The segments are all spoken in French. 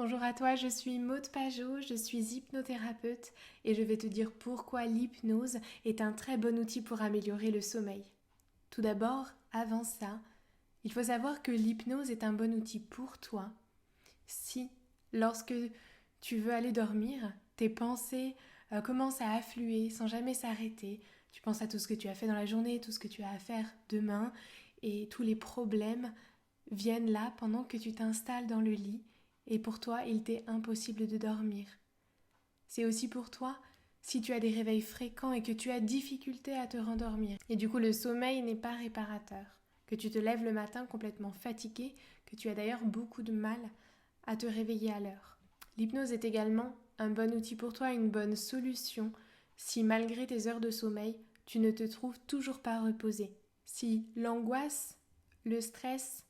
Bonjour à toi, je suis Maude Pajot, je suis hypnothérapeute et je vais te dire pourquoi l'hypnose est un très bon outil pour améliorer le sommeil. Tout d'abord, avant ça, il faut savoir que l'hypnose est un bon outil pour toi si, lorsque tu veux aller dormir, tes pensées commencent à affluer sans jamais s'arrêter. Tu penses à tout ce que tu as fait dans la journée, tout ce que tu as à faire demain et tous les problèmes viennent là pendant que tu t'installes dans le lit et pour toi il t'est impossible de dormir. C'est aussi pour toi si tu as des réveils fréquents et que tu as difficulté à te rendormir. Et du coup le sommeil n'est pas réparateur, que tu te lèves le matin complètement fatigué, que tu as d'ailleurs beaucoup de mal à te réveiller à l'heure. L'hypnose est également un bon outil pour toi, une bonne solution si malgré tes heures de sommeil, tu ne te trouves toujours pas reposé. Si l'angoisse, le stress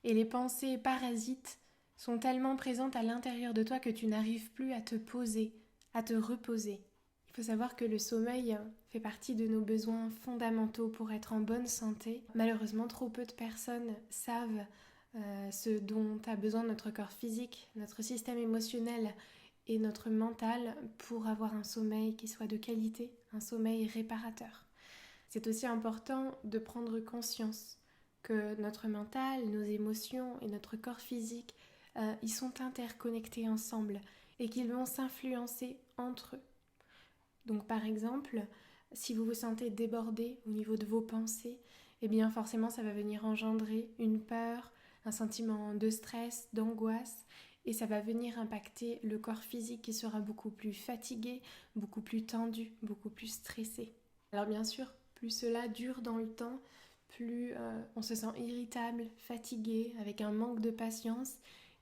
et les pensées parasites sont tellement présentes à l'intérieur de toi que tu n'arrives plus à te poser, à te reposer. Il faut savoir que le sommeil fait partie de nos besoins fondamentaux pour être en bonne santé. Malheureusement, trop peu de personnes savent ce dont a besoin notre corps physique, notre système émotionnel et notre mental pour avoir un sommeil qui soit de qualité, un sommeil réparateur. C'est aussi important de prendre conscience que notre mental, nos émotions et notre corps physique, ils sont interconnectés ensemble et qu'ils vont s'influencer entre eux. Donc par exemple, si vous vous sentez débordé au niveau de vos pensées, eh bien forcément ça va venir engendrer une peur, un sentiment de stress, d'angoisse, et ça va venir impacter le corps physique qui sera beaucoup plus fatigué, beaucoup plus tendu, beaucoup plus stressé. Alors bien sûr, plus cela dure dans le temps, plus on se sent irritable, fatigué, avec un manque de patience,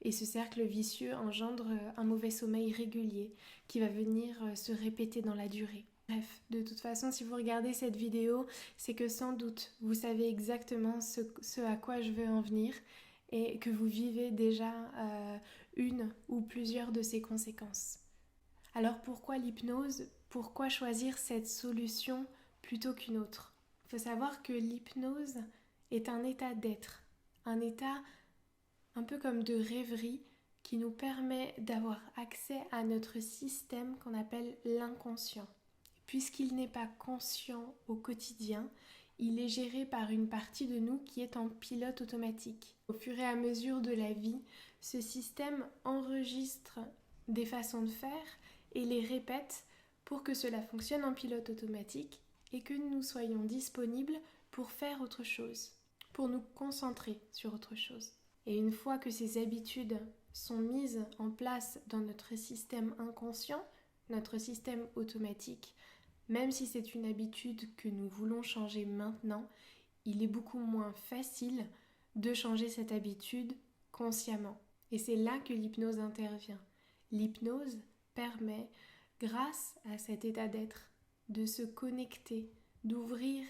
et ce cercle vicieux engendre un mauvais sommeil régulier qui va venir se répéter dans la durée. Bref, de toute façon, si vous regardez cette vidéo, c'est que sans doute vous savez exactement ce à quoi je veux en venir et que vous vivez déjà une ou plusieurs de ces conséquences. Alors pourquoi l'hypnose ? Pourquoi choisir cette solution plutôt qu'une autre ? Il faut savoir que l'hypnose est un état d'être, un état un peu comme de rêverie qui nous permet d'avoir accès à notre système qu'on appelle l'inconscient. Puisqu'il n'est pas conscient au quotidien, il est géré par une partie de nous qui est en pilote automatique. Au fur et à mesure de la vie, ce système enregistre des façons de faire et les répète pour que cela fonctionne en pilote automatique et que nous soyons disponibles pour faire autre chose, pour nous concentrer sur autre chose. Et une fois que ces habitudes sont mises en place dans notre système inconscient, notre système automatique, même si c'est une habitude que nous voulons changer maintenant, il est beaucoup moins facile de changer cette habitude consciemment. Et c'est là que l'hypnose intervient. L'hypnose permet, grâce à cet état d'être, de se connecter, d'ouvrir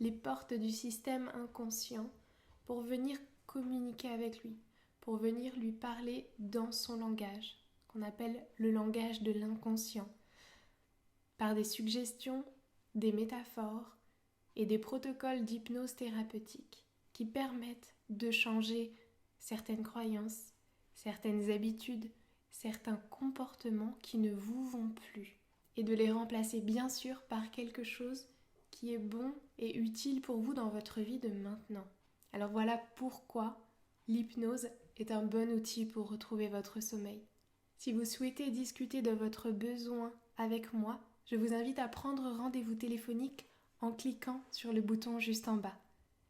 les portes du système inconscient pour venir communiquer avec lui, pour venir lui parler dans son langage, qu'on appelle le langage de l'inconscient, par des suggestions, des métaphores et des protocoles d'hypnose thérapeutique qui permettent de changer certaines croyances, certaines habitudes, certains comportements qui ne vous vont plus et de les remplacer bien sûr par quelque chose qui est bon et utile pour vous dans votre vie de maintenant. Alors voilà pourquoi l'hypnose est un bon outil pour retrouver votre sommeil. Si vous souhaitez discuter de votre besoin avec moi, je vous invite à prendre rendez-vous téléphonique en cliquant sur le bouton juste en bas.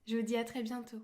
Je vous dis à très bientôt.